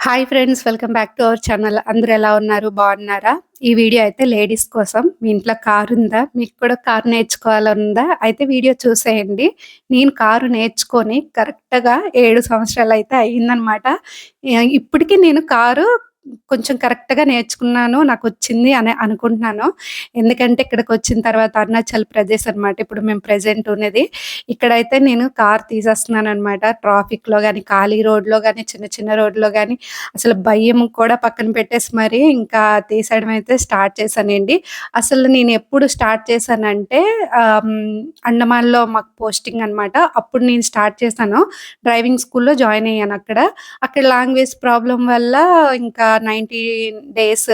Hi friends, welcome back to our channel. అందరూ ఎలా ఉన్నారు? బాగున్నారా? ఈ వీడియో అయితే లేడీస్ కోసం. మీ ఇంట్లో కారు ఉందా? మీకు కూడా కారు నేర్చుకోవాలనుందా? అయితే వీడియో చూసేయండి. నేను కారు నేర్చుకొని కరెక్ట్‌గా 7 సంవత్సరాలు అయితే అయిందనమాట. ఇప్పటికి నేను కారు కొంచెం కరెక్ట్‌గా నేర్చుకున్నాను. నాకొచ్చింది అని అనుకుంటున్నాను. ఎందుకంటే ఇక్కడికొచ్చిన తర్వాత అరుణాచల్ ప్రదేశ్ అనమాట. ఇప్పుడు మేము ప్రెజెంట్ ఉన్నది. ఇక్కడైతే నేను కారు తీసేస్తున్నాననమాట. ట్రాఫిక్‌లో గాని, ఖాళీ రోడ్‌లో గాని, చిన్న చిన్న రోడ్‌లో గాని అసలు భయం కూడా పక్కన పెట్టేసి మరి ఇంకా తీసేయడం అయితే స్టార్ట్ చేశానండి. అసలు నేనెప్పుడు స్టార్ట్ చేశానంటే అండమాన్‌లో మాకు పోస్టింగ్ అనమాట. అప్పుడు నేను స్టార్ట్ చేశాను. డ్రైవింగ్ స్కూల్‌లో జాయిన్ అయ్యానక్కడ. అక్కడ లాంగ్వేజ్ ప్రాబ్లమ్ వల్ల ఇంకా 19 డేస్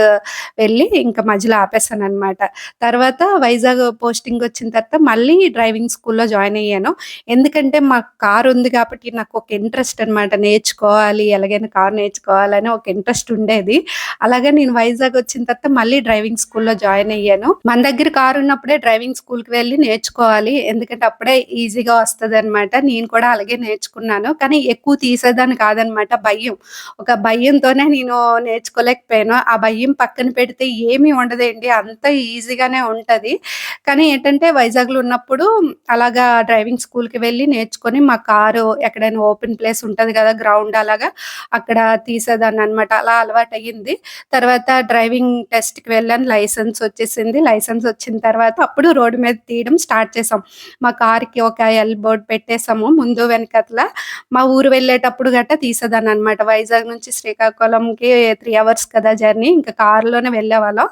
వెళ్ళి ఇంకా మధ్యలో ఆపేసాననమాట. తర్వాత వైజాగ్ పోస్టింగొచ్చిన తర్వాత మళ్ళీ డ్రైవింగ్ స్కూల్‌లో జాయిన్ అయ్యాను. ఎందుకంటే మాకు కారుంది కాబట్టి నాకొక ఇంట్రెస్ట్ అనమాట. నేర్చుకోవాలి, ఎలాగైనా కారు నేర్చుకోవాలని ఒక ఇంట్రెస్ట్ ఉండేది. అలాగే నేను వైజాగ్ వచ్చిన తర్వాత మళ్ళీ డ్రైవింగ్ స్కూల్‌లో జాయిన్ అయ్యాను. మన దగ్గర కారున్నప్పుడే డ్రైవింగ్ స్కూల్‌కి వెళ్లి నేర్చుకోవాలి. ఎందుకంటే అప్పుడే ఈజీగా వస్తదనమాట. నేను కూడా అలాగే నేర్చుకున్నాను. కానీ ఎక్కువ తీసేదాన్ని కాదనమాట. భయం. ఒక భయంతోనే నేను నేర్చుకోలేకపోయాను. ఆ భయం పక్కన పెడితే ఏమీ ఉండదండి. అంతా ఈజీగానే ఉంటది. కానీ ఏంటంటే వైజాగ్‌లో ఉన్నప్పుడు అలాగా డ్రైవింగ్ స్కూల్‌కి వెళ్ళి నేర్చుకొని మా కారు ఎక్కడైనా ఓపెన్ ప్లేస్ ఉంటది కదా! గ్రౌండ్ అలాగా అక్కడ తీసేదాన్ననమాట. అలా అలవాటయ్యింది. తర్వాత డ్రైవింగ్ టెస్ట్‌కి వెళ్ళాను. లైసెన్స్ వచ్చేసింది. లైసెన్స్ వచ్చిన తర్వాత అప్పుడు రోడ్డు మీద తీయడం స్టార్ట్ చేసాం. మా కార్‌కి ఒక ఎల్ బోర్డ్ పెట్టేసాము. ముందు వెనకాతల. మా ఊరు వెళ్ళేటప్పుడు గట్టా తీసేదాన్ననమాట. వైజాగ్ నుంచి శ్రీకాకుళంకి 3 అవర్స్ కదా జర్నీ. ఇంకా కారులోనే వెళ్ళేవాళ్ళం.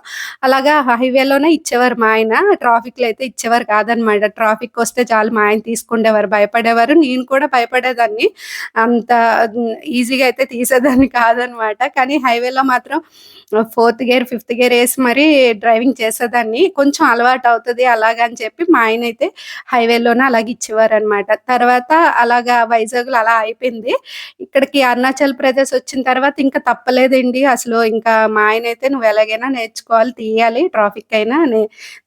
అలాగా హైవేలోనే ఇచ్చేవారు మా ఆయన. ట్రాఫిక్‌లో అయితే ఇచ్చేవారు కాదనమాట. ట్రాఫికొస్తే చాలు మా ఆయన తీసుకుండేవారు. భయపడేవారు. నేను కూడా భయపడేదాన్ని. అంత ఈజీగా అయితే తీసేదాన్ని కాదనమాట. కానీ హైవేలో మాత్రం ఫోర్త్ గేర్, ఫిఫ్త్ గేర్ ఏసి మరీ డ్రైవింగ్ చేసేదాన్ని. కొంచెం అలవాటవుతది అలాగని చెప్పి మా ఆయనైతే హైవేలోనే అలాగ ఇచ్చేవారనమాట. తర్వాత అలాగా వైజాగ్‌లో అలా అయిపోయింది. ఇక్కడికి అరుణాచల్ ప్రదేశ్ వచ్చిన తర్వాత ఇంకా తప్పలేదండి. అసలు ఇంకా మా ఆయనైతే "నువ్వు ఎలాగైనా నేర్చుకోవాలి, తీయాలి ట్రాఫిక్ అయినా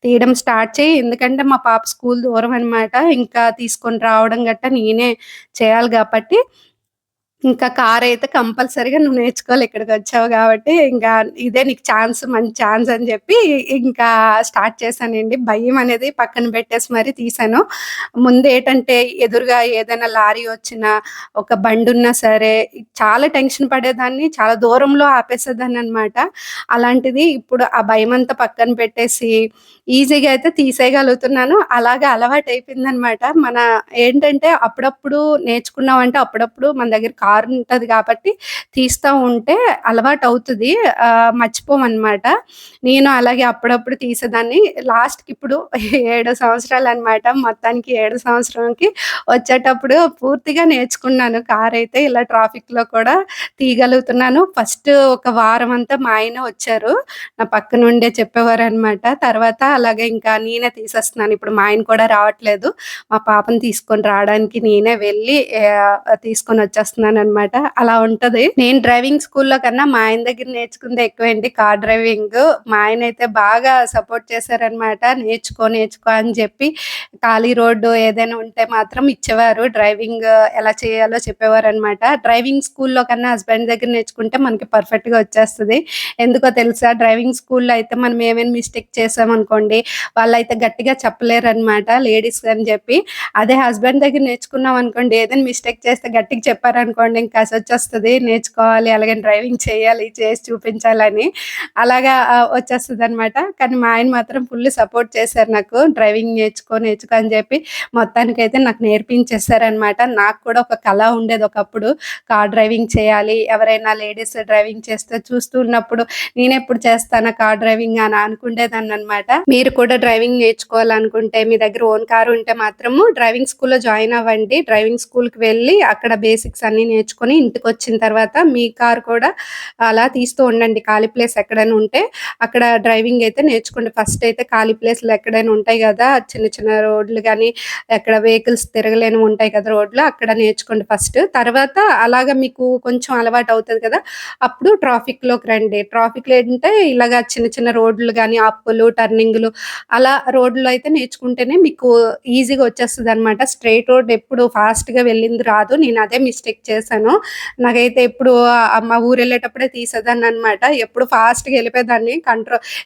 తీయడం స్టార్ట్ చెయ్యి. ఎందుకంటే మా పాప స్కూల్ దూరం అనమాట. ఇంకా తీసుకొని రావడం గట్టా నేనే చేయాలి గాబట్టి ఇంకా కారైతే కంపల్సరీగా నువ్వు నేర్చుకోవాలి ఇక్కడికొచ్చావు గాబట్టి, ఇంకా ఇదే నీకు మంచి ఛాన్స్ అని జెప్పి ఇంకా స్టార్ట్ చేశానండి. భయం అనేది పక్కన పెట్టేసి మరి తీశాను. ముందేటంటే ఎదురుగా ఏదైనా లారీ వచ్చినా, ఒక బండున్నా సరే చాలా టెన్షన్ పడేదాన్ని. చాలా దూరంలో ఆపేసేదాన్ననమాట. అలాంటిది ఇప్పుడు ఆ భయమంతా పక్కన పెట్టేసి ఈజీగా అయితే తీసేయగలుగుతున్నాను. అలాగా అలవాటయిపోయిందనమాట. ఏంటంటే అప్పుడప్పుడు నేర్చుకున్నామంటే అప్పుడప్పుడు మన దగ్గర కారు ఉంటది కాబట్టి తీస్తా ఉంటే అలవాటవుతది. మర్చిపోమనమాట. నేను అలాగే అప్పుడప్పుడు తీసేదాన్ని. లాస్ట్‌కి ఇప్పుడు 7 సంవత్సరాలనమాట. మొత్తానికి 7 సంవత్సరంకి వచ్చేటప్పుడు పూర్తిగా నేర్చుకున్నాను కారైతే. ఇలా ట్రాఫిక్‌లో కూడా తీయగలుగుతున్నాను. ఫస్ట్ ఒక వారమంతా మా ఆయన వచ్చారు. నా పక్కనుండే చెప్పేవారనమాట. తర్వాత అలాగే ఇంకా నేనే తీసేస్తున్నాను. ఇప్పుడు మా ఆయన కూడా రావట్లేదు. మా పాపని తీసుకొని రావడానికి నేనే వెళ్ళి తీసుకొనొచ్చేస్తున్నాననమాట. అలా ఉంటది. నేను డ్రైవింగ్ స్కూల్‌లో కన్నా మా ఆయన దగ్గర నేర్చుకుందే ఎక్కువండి కార్ డ్రైవింగు. మా ఆయనైతే బాగా సపోర్ట్ చేశారనమాట. నేర్చుకో, నేర్చుకో అని చెప్పి ఖాళీ రోడ్డు ఏదైనా ఉంటే మాత్రం ఇచ్చేవారు. డ్రైవింగ్ ఎలా చేయాలో చెప్పేవారనమాట. డ్రైవింగ్ స్కూల్‌లో కన్నా హస్బెండ్ దగ్గర నేర్చుకుంటే మనకి పర్ఫెక్ట్‌గా వచ్చేస్తది. ఎందుకో తెలుసా? డ్రైవింగ్ స్కూల్‌లో అయితే మనం ఏమైనా మిస్టేక్ చేశామనుకోండి, వాళ్ళైతే గట్టిగా చెప్పలేరనమాట లేడీస్ అని జెప్పి. అదే హస్బెండ్ దగ్గర నేర్చుకున్నామనుకోండి, ఏదైనా మిస్టేక్ చేస్తే గట్టిగా చెప్పారనుకోండి, ఇంక కసొచ్చేస్తది. నేర్చుకోవాలి, అలాగని డ్రైవింగ్ చేయాలి, చేసి చూపించాలని. అలాగా వచ్చేస్తదనమాట. కానీ మా ఆయన మాత్రం ఫుల్ సపోర్ట్ చేశారు నాకు. డ్రైవింగ్ నేర్చుకో, నేర్చుకో అని జెప్పి మొత్తానికైతే నాకు నేర్పించేసారనమాట. నాకు కూడా ఒక కల ఉండేది ఒకప్పుడు. కార్ డ్రైవింగ్ చేయాలి, ఎవరైనా లేడీస్ డ్రైవింగ్ చేస్తే చూస్తూ ఉన్నప్పుడు నేనెప్పుడు చేస్తానా కార్ డ్రైవింగ్ అని అనుకునేదాన్ననమాట. మీరు కూడా డ్రైవింగ్ నేర్చుకోవాలనుకుంటే మీ దగ్గర ఓన్ కార్ ఉంటే మాత్రము డ్రైవింగ్ స్కూల్‌లో జాయిన్ అవ్వండి. డ్రైవింగ్ స్కూల్‌కి వెళ్ళి అక్కడ బేసిక్స్ అన్నీ నేర్చుకొని ఇంటికొచ్చిన తర్వాత మీ కార్ కూడా అలా తీస్తూ ఉండండి. ఖాళీ ప్లేస్ ఎక్కడైనా ఉంటే అక్కడ డ్రైవింగ్ అయితే నేర్చుకోండి. ఫస్ట్ అయితే ఖాళీ ప్లేస్‌లు ఎక్కడైనా ఉంటాయి గదా! చిన్న చిన్న రోడ్లు గానీ, ఎక్కడ వెహికల్స్ తిరగలేనివి ఉంటాయి కదా రోడ్లు. అక్కడ నేర్చుకోండి ఫస్ట్. తర్వాత అలాగా మీకు కొంచెం అలవాటవుతది కదా! అప్పుడు ట్రాఫిక్‌లోకి రండి. ట్రాఫిక్‌లో ఏంటంటే ఇలాగ చిన్న చిన్న రోడ్లు గాని, అప్పులు, టర్నింగులు అలా రోడ్‌లో అయితే నేర్చుకుంటేనే మీకు ఈజీగా వచ్చేస్తదనమాట. స్ట్రెయిట్ రోడ్ ఎప్పుడు ఫాస్ట్‌గా వెళ్ళింది రాదు. నేను అదే మిస్టేక్ తీసేసాను. నాకైతే ఎప్పుడు మా ఊరెళ్ళేటప్పుడే తీసేదాన్ననమాట. ఎప్పుడు ఫాస్ట్‌గా ఎళ్ళిపోయేదాన్ని.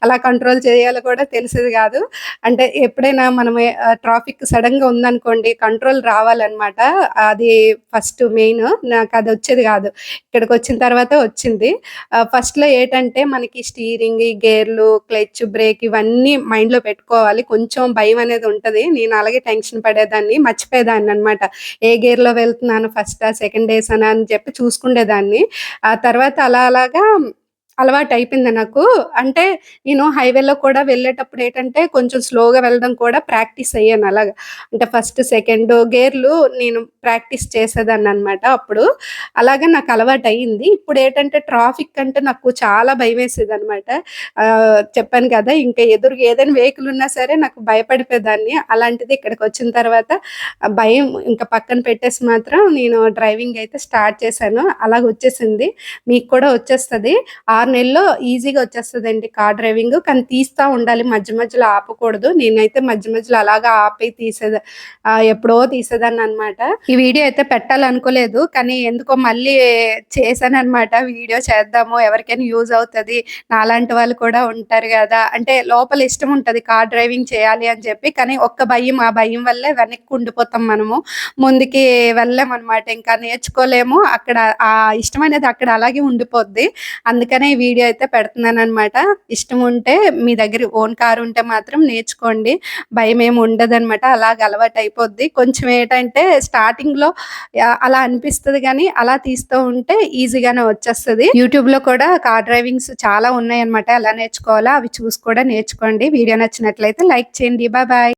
ఎలా కంట్రోల్ చేయాలో కూడా తెలిసేది గాదు. అంటే ఎప్పుడైనా మనం ట్రాఫిక్ సడెన్‌గా ఉందనుకోండి కంట్రోల్ రావాలనమాట. అది ఫస్ట్ మెయిన్. నాకదొచ్చేది గాదు. ఇక్కడికొచ్చిన తర్వాతే వచ్చింది. ఫస్ట్‌లో ఏటంటే మనకి స్టీరింగ్, ఈ గేర్లు, క్లచ్, బ్రేక్ ఇవన్నీ మైండ్‌లో పెట్టుకోవాలి. కొంచెం భయమనేది ఉంటది. నేను అలాగే టెన్షన్ పడేదాన్ని. మర్చిపోయేదాన్ననమాట. ఏ గేర్‌లో వెళ్తున్నాను ఫస్టా? సెకండేసానా? అని చెప్పి చూసుకుండేదాన్ని. ఆ తర్వాత అలా అలాగా అలవాటయిపోయింది నాకు. అంటే నేను హైవేలో కూడా వెళ్ళేటప్పుడు ఏటంటే కొంచెం స్లోగా వెళ్ళడం కూడా ప్రాక్టీస్ అయ్యాను అలాగా. అంటే ఫస్ట్, సెకండ్ గేర్లు నేను ప్రాక్టీస్ చేసేదాన్ననమాట అప్పుడు. అలాగా నాకు అలవాటయింది. ఇప్పుడేటంటే ట్రాఫిక్ అంటే నాకు చాలా భయమేసేదనమాట. చెప్పాను కదా! ఇంకా ఎదురుగా ఏదైనా వెహికల్ ఉన్నా సరే నాకు భయపడిపోయేదాన్ని. అలాంటిది ఇక్కడికొచ్చిన తర్వాత భయం ఇంక పక్కన పెట్టేసి మాత్రం నేను డ్రైవింగ్ అయితే స్టార్ట్ చేశాను. అలాగొచ్చేసింది. మీకు కూడా వచ్చేస్తది. 6 నెలల్లో ఈజీగా వచ్చేస్తదండి కార్ డ్రైవింగ్. కానీ తీస్తా ఉండాలి. మధ్య మధ్యలో ఆపకూడదు. నేనైతే మధ్య మధ్యలో అలాగా ఆపి ఎప్పుడో తీసేదాన్ననమాట. ఈ వీడియో అయితే పెట్టాలనుకోలేదు. కానీ ఎందుకో మళ్ళీ చేశాననమాట. వీడియో చేద్దాము ఎవరికైనా యూజ్ అవుతది. నాలాంటి వాళ్ళు కూడా ఉంటారు గదా! అంటే లోపల ఇష్టం ఉంటది కార్ డ్రైవింగ్ చేయాలి అని చెప్పి. కానీ ఒక్క భయం, ఆ భయం వల్లే వెనక్కి ఉండిపోతాం మనము. ముందుకి వెళ్ళలేమనమాట. ఇంకా నేర్చుకోలేము. అక్కడ ఆ ఇష్టం అనేది అక్కడ అలాగే ఉండిపోద్ది. అందుకనే ఈ వీడియో అయితే పెడుతున్నాననమాట. ఇష్టం ఉంటే మీ దగ్గర ఓన్ కార్ ఉంటే మాత్రం నేర్చుకోండి. భయమేమి ఉండదనమాట. అలాగ అలవాటయిపోద్ది. కొంచెం ఏటంటే స్టార్టింగ్‌లో అలా అనిపిస్తది గానీ, అలా తీస్తూ ఉంటే ఈజీగానే వచ్చేస్తది. యూట్యూబ్‌లో కూడా కార్ డ్రైవింగ్స్ చాలా ఉన్నాయన్నమాట. ఎలా నేర్చుకోవాలో అవి చూసి కూడా నేర్చుకోండి. వీడియో నచ్చినట్లయితే లైక్ చేయండి. బాయ్.